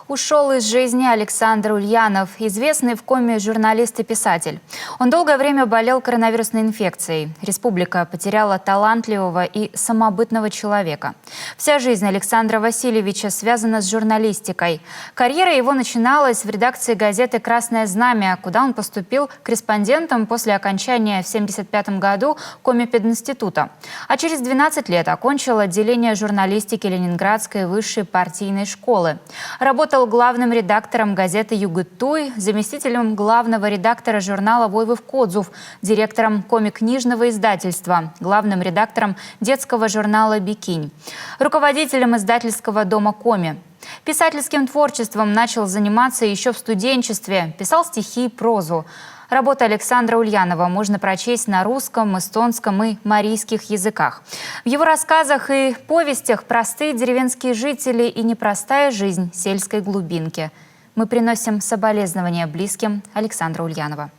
Ушел из жизни Александр Ульянов, известный в коме журналист и писатель. Он долгое время болел коронавирусной инфекцией. Республика потеряла талантливого и самобытного человека. Вся жизнь Александра Васильевича связана с журналистикой. Карьера его начиналась в редакции газеты «Красное знамя», куда он поступил корреспондентом после окончания в 1975 году Комипединститута. А через 12 лет окончил отделение журналистики Ленинградской высшей партийной школы. Работал главным редактором газеты «Югытуй», заместителем главного редактора журнала «Войвов Кодзув», директором коми-книжного издательства, главным редактором детского журнала «Бикинь», руководителем издательского дома «Коми». Писательским творчеством начал заниматься еще в студенчестве, писал стихи и прозу. Работы Александра Ульянова можно прочесть на русском, эстонском и марийских языках. В его рассказах и повестях простые деревенские жители и непростая жизнь сельской глубинки. Мы приносим соболезнования близким Александра Ульянова.